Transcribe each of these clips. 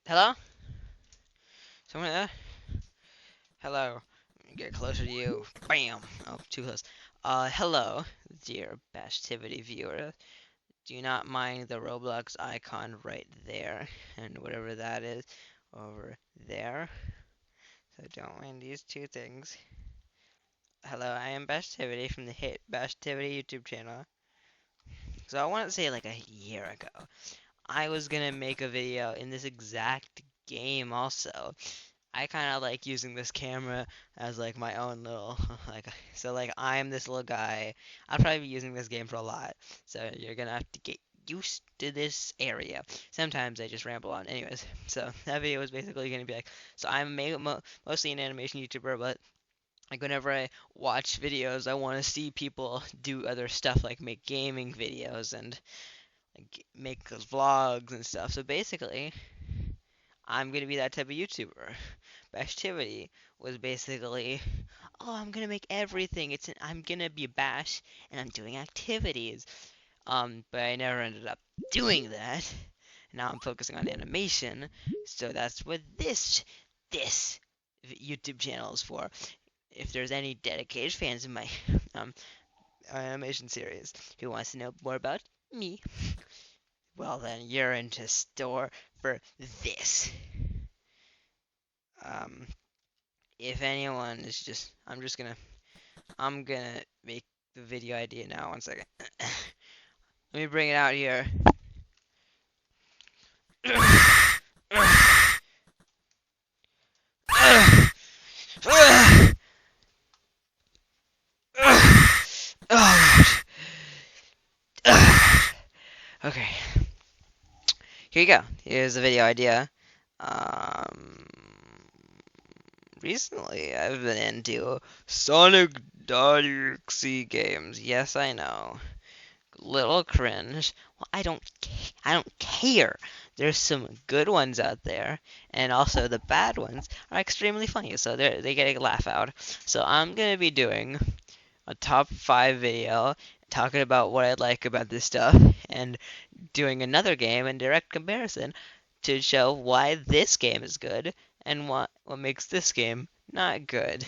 Hello? Someone there? Hello. Get closer to you. Bam! Oh, too close. Hello, dear Bashtivity viewer. Do not mind the Roblox icon right there, and whatever that is over there. So don't mind these two things. Hello, I am Bashtivity from the hit Bashtivity YouTube channel. So I want to say like a year ago, I was gonna make a video in this exact game also. I kind of like using this camera as like my own little like so like I'm this little guy. I'll probably be using this game for a lot, so you're gonna have to get used to this area. Sometimes I just ramble on. Anyways, so that video was basically gonna be like, so I'm mostly an animation YouTuber, but like whenever I watch videos, I want to see people do other stuff like make gaming videos and like make vlogs and stuff. So basically, I'm gonna be that type of YouTuber. Bashtivity was basically, oh, I'm gonna make everything. I'm gonna be Bash, and I'm doing activities. But I never ended up doing that. Now I'm focusing on animation, so that's what this YouTube channel is for. If there's any dedicated fans of my um animation series who wants to know more about me, well then you're into store for this. Um, if anyone is just, I'm gonna make the video idea now. 1 second. Let me bring it out here. Okay, here you go. Here's the video idea. Um, Recently I've been into sonic.exe games. Yes, I know. Little cringe. Well, I don't care. There's some good ones out there, and also the bad ones are extremely funny, so they get a laugh out. So I'm gonna be doing a top 5 video talking about what I like about this stuff, and doing another game in direct comparison to show why this game is good and what makes this game not good.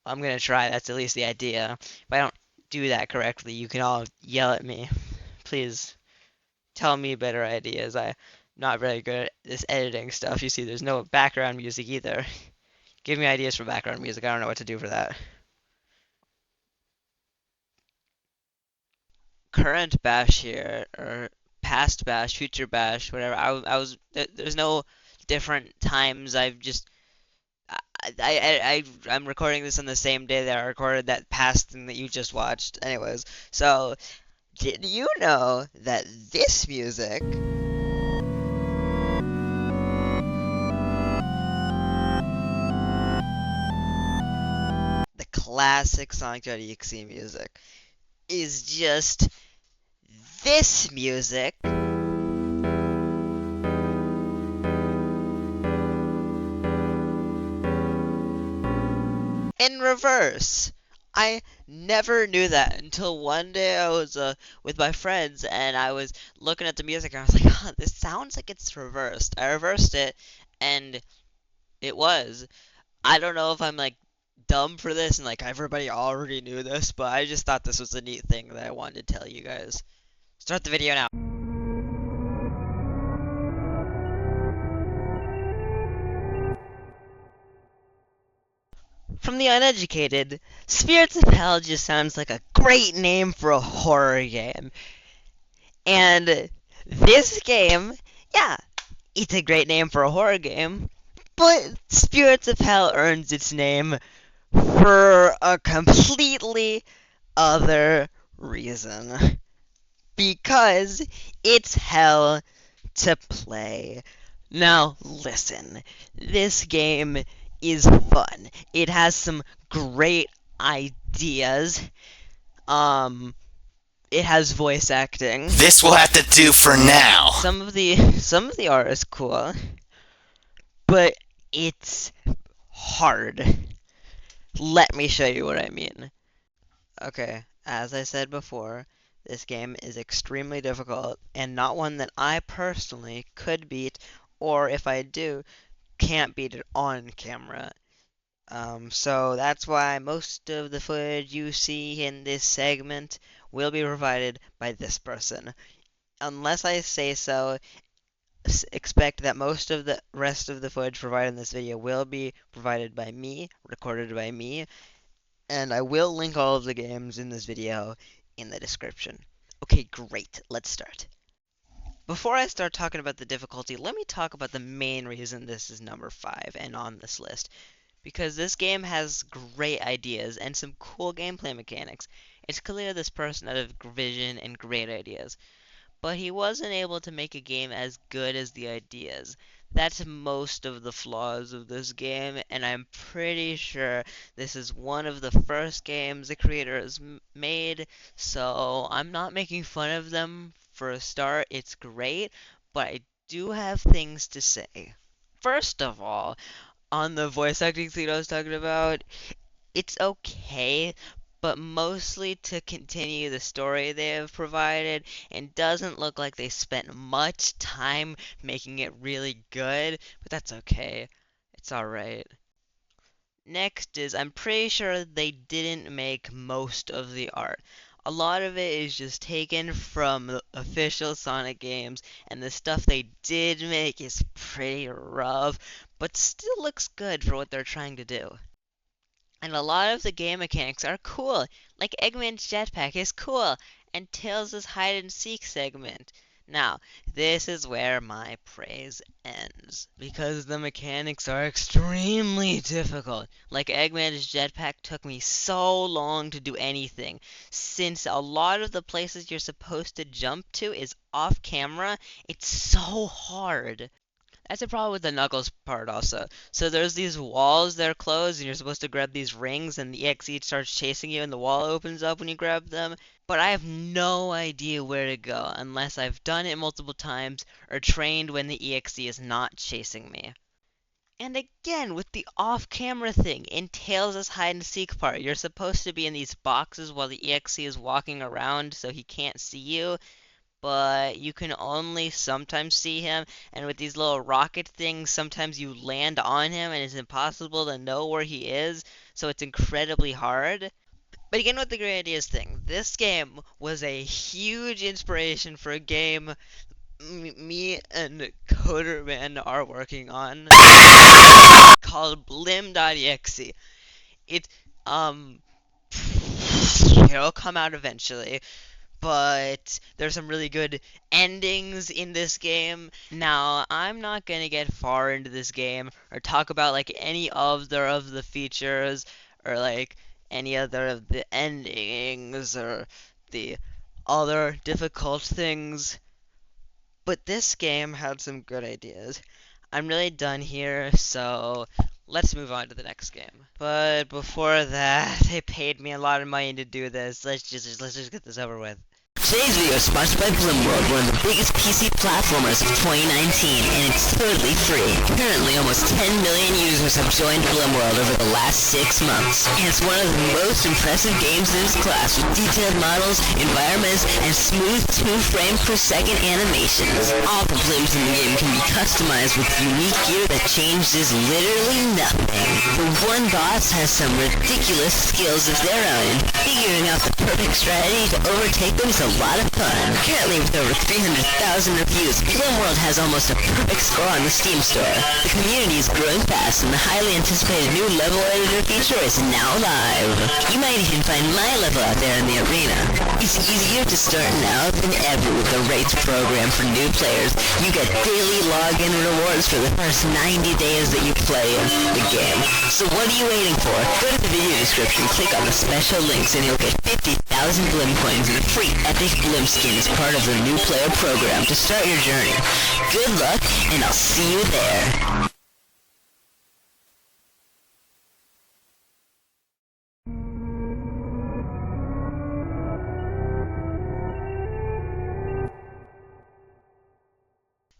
I'm gonna try. That's at least the idea. If I don't do that correctly, you can all yell at me. Please tell me better ideas. I'm not very good at this editing stuff. You see, there's no background music either. Give me ideas for background music. I don't know what to do for that. Current bash here, or past bash, future bash, whatever. There's no different times. I'm recording this on the same day that I recorded that past thing that you just watched. Anyways, so did you know that this music, the classic sonic.exe music, is just this music in reverse? I never knew that until one day I was with my friends and I was looking at the music and I was like, huh, this sounds like it's reversed. I reversed it and it was. I don't know if I'm like dumb for this and like everybody already knew this, but I just thought this was a neat thing that I wanted to tell you guys. Start the video now. From the uneducated, Spirits of Hell just sounds like a great name for a horror game. And this game, yeah, it's a great name for a horror game, but Spirits of Hell earns its name for a completely other reason. Because it's hell to play. Now, listen, this game is fun. It has some great ideas. It has voice acting. This will have to do for now. Some of the art is cool, but it's hard. Let me show you what I mean. Okay, as I said before, This game is extremely difficult and not one that I personally could beat, or if I do, can't beat it on camera. So that's why most of the footage you see in this segment will be provided by this person. Unless I say so, expect that most of the rest of the footage provided in this video will be provided by me, recorded by me, and I will link all of the games in this video in the description. Okay, great. Let's start. Before I start talking about the difficulty, let me talk about the main reason this is number 5 and on this list. Because this game has great ideas and some cool gameplay mechanics. It's clear this person had a vision and great ideas, but he wasn't able to make a game as good as the ideas. That's most of the flaws of this game, and I'm pretty sure this is one of the first games the creators made, so I'm not making fun of them for a start. It's great, but I do have things to say. First of all, on the voice acting scene I was talking about, it's okay, but mostly to continue the story they have provided, and doesn't look like they spent much time making it really good, but that's okay. It's alright. Next is I'm pretty sure they didn't make most of the art. A lot of it is just taken from the official Sonic games, and the stuff they did make is pretty rough, but still looks good for what they're trying to do. And a lot of the game mechanics are cool, like Eggman's jetpack is cool, and Tails' hide and seek segment. Now, this is where my praise ends, because the mechanics are extremely difficult. Like Eggman's jetpack took me so long to do anything, since a lot of the places you're supposed to jump to is off camera, it's so hard. That's a problem with the Knuckles part also. So there's these walls that are closed, and you're supposed to grab these rings, and the EXE starts chasing you, and the wall opens up when you grab them. But I have no idea where to go unless I've done it multiple times or trained when the EXE is not chasing me. And again, with the off-camera thing, in Tails' hide and seek part, you're supposed to be in these boxes while the EXE is walking around so he can't see you, but you can only sometimes see him, and with these little rocket things, sometimes you land on him and it's impossible to know where he is, so it's incredibly hard. But again, with the great ideas thing, this game was a huge inspiration for a game me and Coderman are working on called Blim.exe. It, um, it'll come out eventually, but there's some really good endings in this game. Now, I'm not gonna get far into this game or talk about like any other of the features or like any other of the endings or the other difficult things, but this game had some good ideas. I'm really done here, so let's move on to the next game. But before that, they paid me a lot of money to do this. Let's just get this over with. Today's video is sponsored by Blimworld, one of the biggest PC platformers of 2019, and it's totally free. Currently, almost 10 million users have joined Blimworld over the last 6 months, and it's one of the most impressive games in its class, with detailed models, environments, and smooth 2 frames per second animations. All the Blims in the game can be customized with unique gear that changes literally nothing. The one boss has some ridiculous skills of their own, figuring out the perfect strategy to overtake them is a lot of fun. Currently, with over 300,000 reviews, Blimworld has almost a perfect score on the Steam store. The community is growing fast, and the highly anticipated new level editor feature is now live. You might even find my level out there in the arena. It's easier to start now than ever with the rates program for new players. You get daily login rewards for the first 90 days that you play the game. So what are you waiting for? Go to the video description, click on the special links, and you'll get 50,000 Blim coins and a free epic Blim skin as part of the new player program to start your journey. Good luck, and I'll see you there.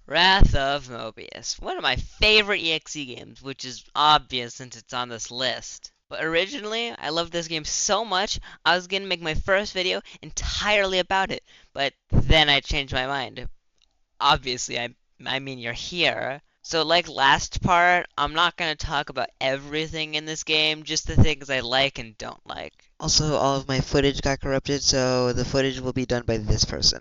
Wrath of Mobius, one of my favorite EXE games, which is obvious since it's on this list. But originally, I loved this game so much, I was gonna make my first video entirely about it. But then I changed my mind. Obviously, I mean, you're here. So, like last part, I'm not gonna talk about everything in this game, just the things I like and don't like. Also, all of my footage got corrupted, so the footage will be done by this person.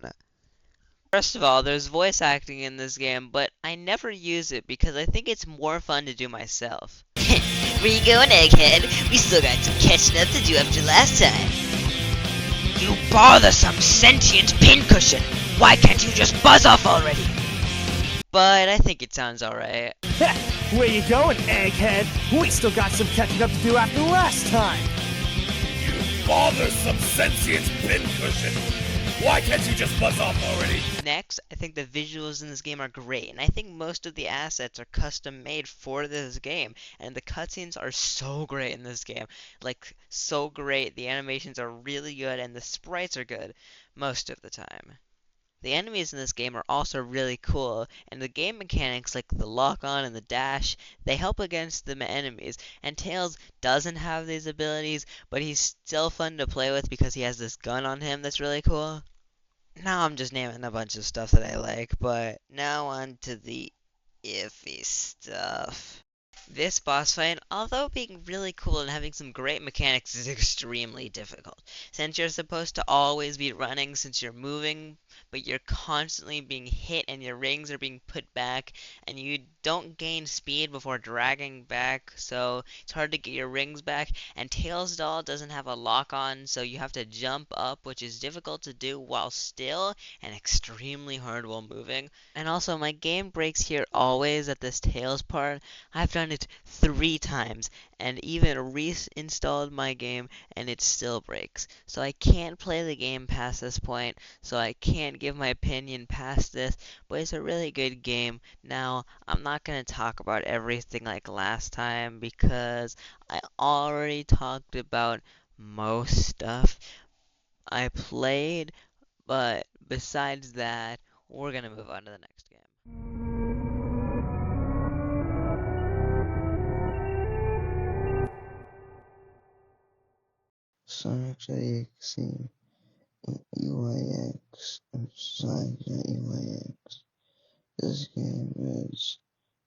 First of all, there's voice acting in this game, but I never use it because I think it's more fun to do myself. Where you going, egghead? We still got some catching up to do after last time. You bothersome sentient pincushion! Why can't you just buzz off already? But I think it sounds alright. Where you going, egghead? We still got some catching up to do after last time. You bothersome sentient pincushion! Why can't you just buzz off already? Next, I think the visuals in this game are great, and I think most of the assets are custom made for this game, and the cutscenes are so great in this game. Like, so great, the animations are really good, and the sprites are good, most of the time. The enemies in this game are also really cool, and the game mechanics like the lock on and the dash, they help against the enemies. And Tails doesn't have these abilities, but he's still fun to play with because he has this gun on him that's really cool. Now I'm just naming a bunch of stuff that I like, but now on to the iffy stuff. This boss fight, although being really cool and having some great mechanics, is extremely difficult. Since you're supposed to always be running since you're moving, but you're constantly being hit and your rings are being put back, and you don't gain speed before dragging back, so it's hard to get your rings back. And Tails Doll doesn't have a lock on, so you have to jump up, which is difficult to do while still and extremely hard while moving. And also, my game breaks here always at this Tails part. I've done it 3 times and even reinstalled my game and it still breaks. So I can't play the game past this point, so I can't give my opinion past this, but it's a really good game. Now, I'm not going to talk about everything like last time because I already talked about most stuff I played, but besides that, we're going to move on to the next game. Sonic.exe, UIX, Sonic.exe. This game is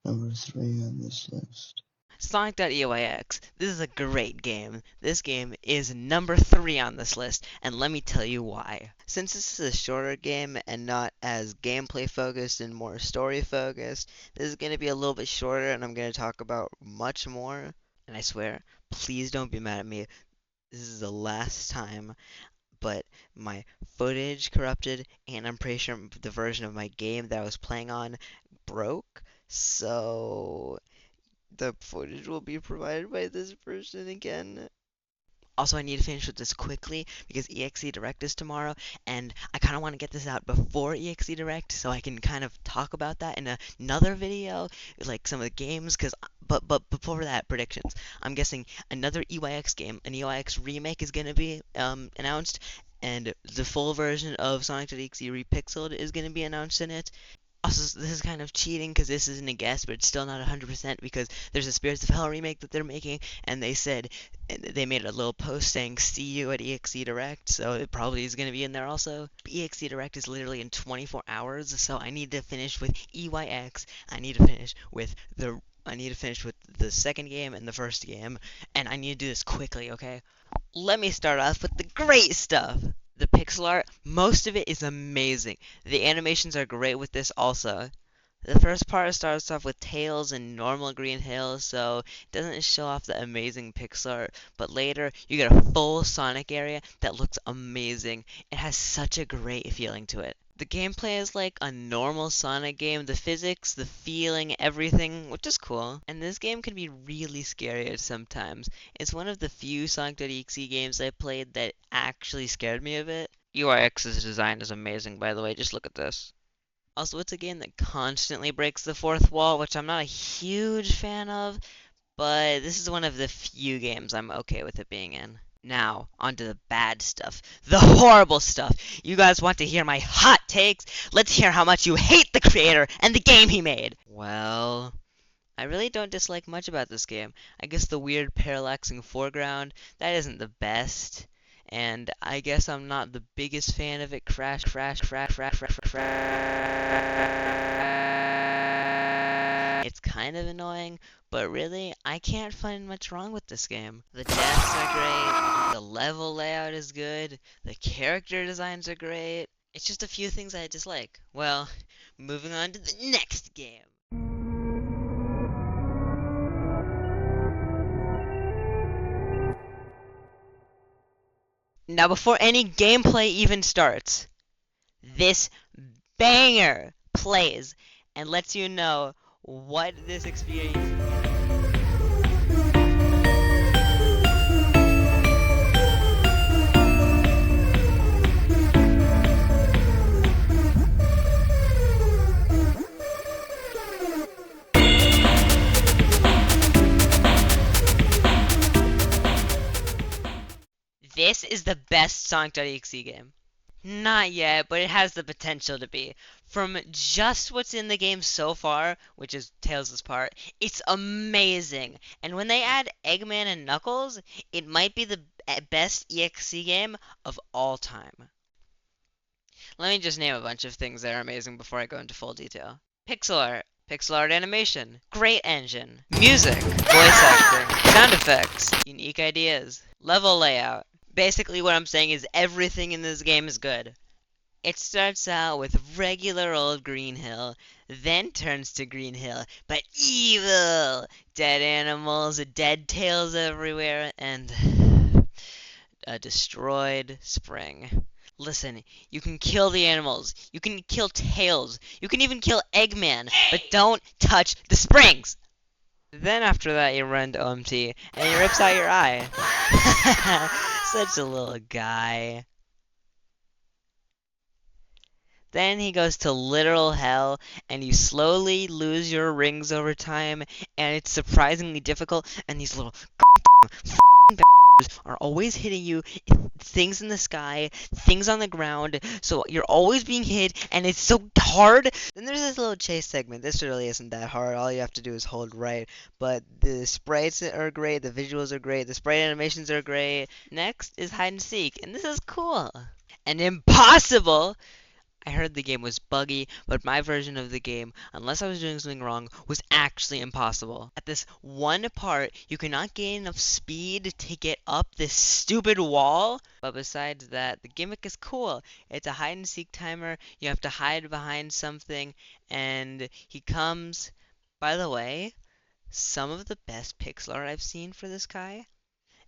number 3 on this list. Sonic.exe. This is a great game. This game is number 3 on this list, and let me tell you why. Since this is a shorter game and not as gameplay focused and more story focused, this is going to be a little bit shorter and I'm going to talk about much more. And I swear, please don't be mad at me. This is the last time, but my footage corrupted, and I'm pretty sure the version of my game that I was playing on broke, so the footage will be provided by this person again. Also, I need to finish with this quickly because EXE Direct is tomorrow, and I kind of want to get this out before EXE Direct so I can kind of talk about that in another video, like some of the games. But before that, predictions. I'm guessing another EYX game, an EYX remake, is gonna be announced, and the full version of Sonic.exe Repixeled is gonna be announced in it. Also, this is kind of cheating because this isn't a guess, but it's still not 100% because there's a Spirits of Hell remake that they're making, and they made a little post saying "See you at EXE Direct," so it probably is going to be in there also. EXE Direct is literally in 24 hours, so I need to finish with EYX. I need to finish with the second game and the first game, and I need to do this quickly, okay? Let me start off with the great stuff. The pixel art, most of it is amazing. The animations are great with this also. The first part starts off with Tails and normal green hills, so it doesn't show off the amazing pixel art, but later you get a full Sonic area that looks amazing. It has such a great feeling to it. The gameplay is like a normal Sonic game, the physics, the feeling, everything, which is cool. And this game can be really scary at sometimes. It's one of the few Sonic.exe games I played that actually scared me a bit. UIX's design is amazing, by the way, just look at this. Also, it's a game that constantly breaks the fourth wall, which I'm not a huge fan of, but this is one of the few games I'm okay with it being in. Now, onto the bad stuff. The horrible stuff. You guys want to hear my hot takes? Let's hear how much you hate the creator and the game he made. Well, I really don't dislike much about this game. I guess the weird parallaxing foreground, that isn't the best. And I guess I'm not the biggest fan of it. It's kind of annoying, but really, I can't find much wrong with this game. The deaths are great, the level layout is good, the character designs are great. It's just a few things I dislike. Well, moving on to the next game. Now, before any gameplay even starts, this banger plays and lets you know what this experience is. This is the best sonic.exe game. Not yet, but it has the potential to be. From just what's in the game so far, which is Tails' part, it's amazing. And when they add Eggman and Knuckles, it might be the best EXE game of all time. Let me just name a bunch of things that are amazing before I go into full detail. Pixel art animation, great engine, music, voice acting, sound effects, unique ideas, level layout. Basically what I'm saying is everything in this game is good. It starts out with regular old Green Hill, then turns to Green Hill, but evil! Dead animals, dead tails everywhere, and a destroyed spring. Listen, you can kill the animals, you can kill Tails, you can even kill Eggman, but don't touch the springs! Then after that you run to OMT, and he rips out your eye. Such a little guy. Then he goes to literal hell, and you slowly lose your rings over time, and it's surprisingly difficult, and these little are always hitting you, things in the sky, things on the ground, so you're always being hit, and it's so hard. Then there's this little chase segment. This really isn't that hard. All you have to do is hold right, but the sprites are great, the visuals are great, the sprite animations are great. Next is hide and seek, and this is cool. And impossible! I heard the game was buggy, but my version of the game, unless I was doing something wrong, was actually impossible. At this one part, you cannot gain enough speed to get up this stupid wall, but besides that, the gimmick is cool. It's a hide and seek timer, you have to hide behind something, and he comes. By the way, some of the best pixel art I've seen for this guy.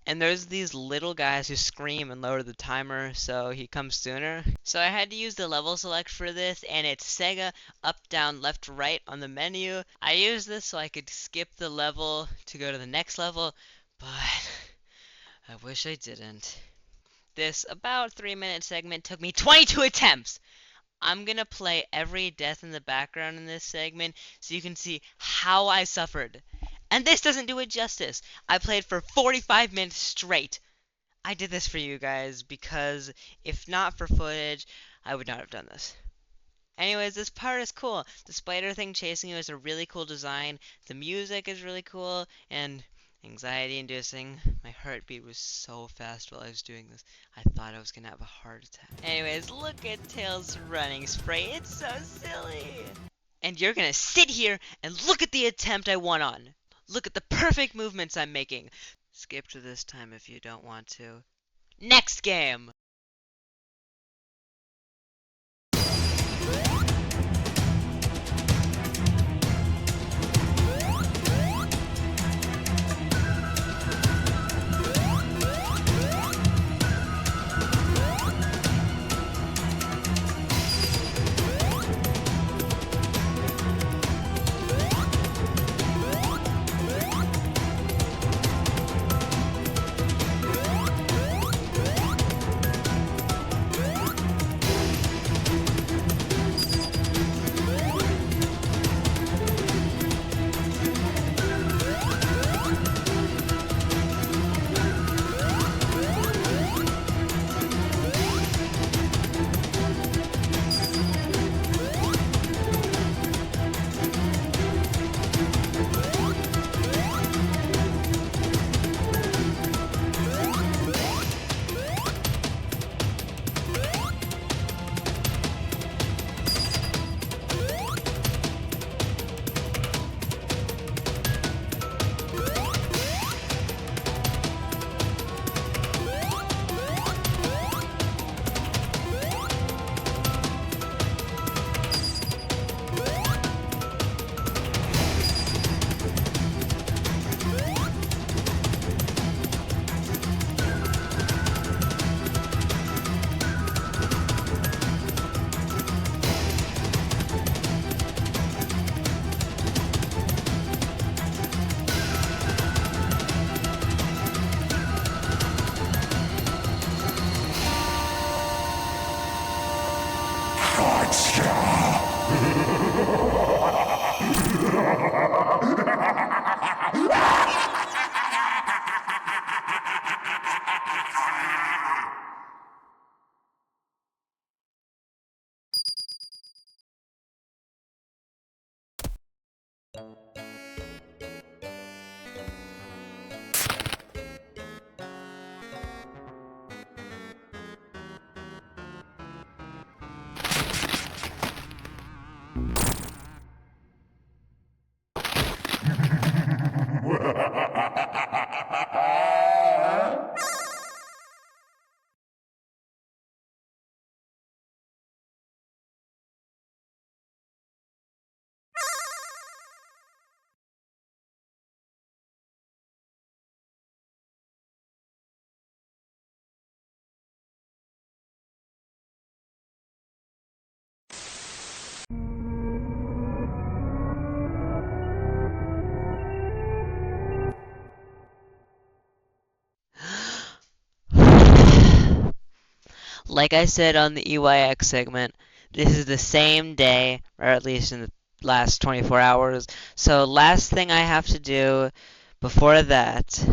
And there's these little guys who scream and lower the timer so he comes sooner. So I had to use the level select for this, and it's Sega up, down, left, right on the menu. I used this so I could skip the level to go to the next level, but I wish I didn't. This about 3-minute segment took me 22 attempts. I'm gonna play every death in the background in this segment so you can see how I suffered. And this doesn't do it justice. I played for 45 minutes straight. I did this for you guys because if not for footage, I would not have done this. Anyways, this part is cool. The spider thing chasing you is a really cool design. The music is really cool and anxiety inducing. My heartbeat was so fast while I was doing this. I thought I was gonna have a heart attack. Anyways, look at Tails' running spray. It's so silly. And you're gonna sit here and look at the attempt I won on. Look at the perfect movements I'm making. Skip to this time if you don't want to. Next game! Like I said on the EYX segment, this is the same day, or at least in the last 24 hours. So, last thing I have to do before that,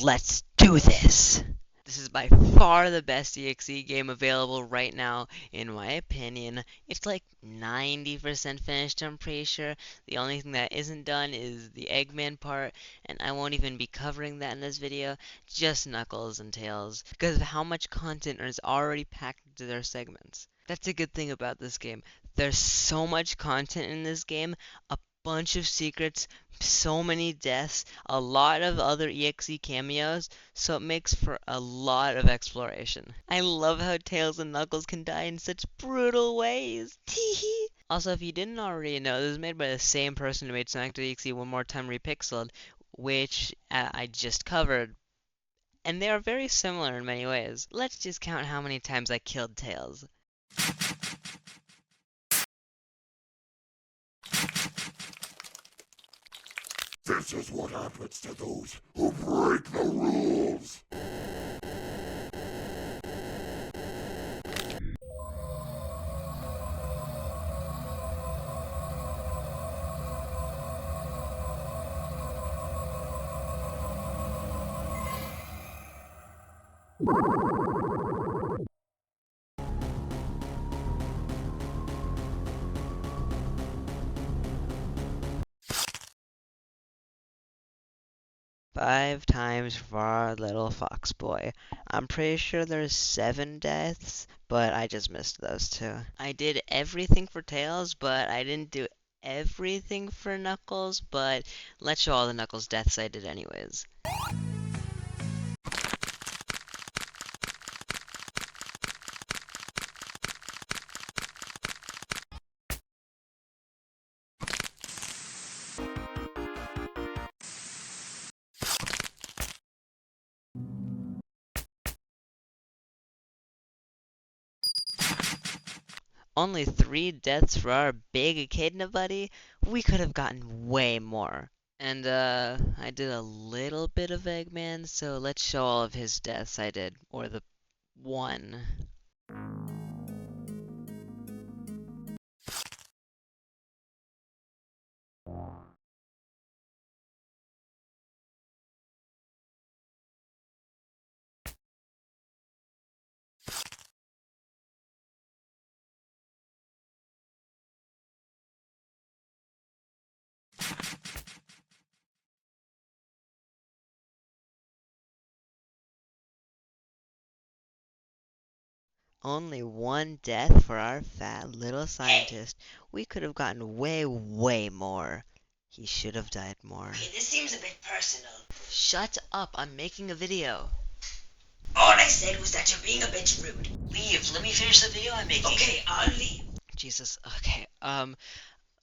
let's do this! This is by far the best EXE game available right now, in my opinion. It's like 90% finished, I'm pretty sure. The only thing that isn't done is the Eggman part, and I won't even be covering that in this video, just Knuckles and Tails, because of how much content is already packed into their segments. That's a good thing about this game. There's so much content in this game, a bunch of secrets, so many deaths, a lot of other EXE cameos, so it makes for a lot of exploration. I love how Tails and Knuckles can die in such brutal ways. Teehee. Also, if you didn't already know, this is made by the same person who made sonic.exe One More Time Repixeled, which I just covered, and they are very similar in many ways. Let's just count how many times I killed Tails. This is what happens to those who break the rules. 5 times for our little fox boy. I'm pretty sure there's 7 deaths, but I just missed those 2. I did everything for Tails, but I didn't do everything for Knuckles, but let's show all the Knuckles deaths I did anyways. Only 3 deaths for our big echidna buddy? We could have gotten way more. And, I did a little bit of Eggman, so let's show all of his deaths I did, or the 1. Only 1 death for our fat little scientist. We could have gotten way, way more. He should have died more. Okay, this seems a bit personal. Shut up, I'm making a video. All I said was that you're being a bit rude. Leave, let me finish the video I'm making. Okay, I'll leave. Jesus, okay,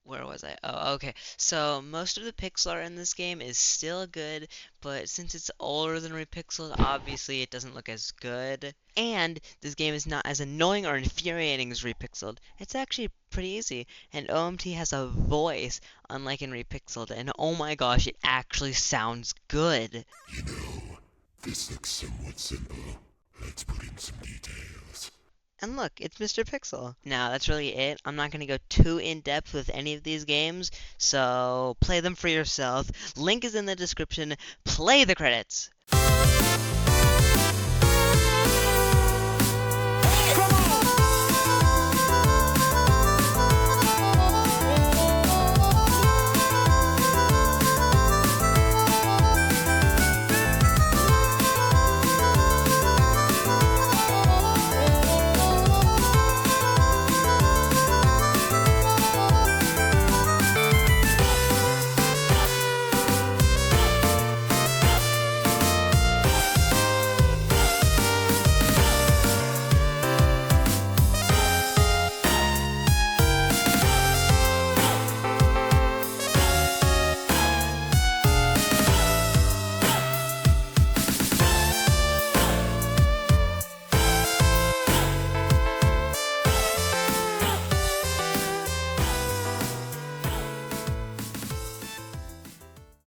where was I? Oh, okay. So, most of the pixel art in this game is still good, but since it's older than Repixeled, obviously it doesn't look as good. And this game is not as annoying or infuriating as Repixeled. It's actually pretty easy, and OMT has a voice, unlike in Repixeled, and oh my gosh, it actually sounds good. You know, this looks somewhat simple. Let's put in some details. And look, it's Mr. Pixel. Now, that's really it. I'm not going to go too in-depth with any of these games, so play them for yourself. Link is in the description. Play the credits!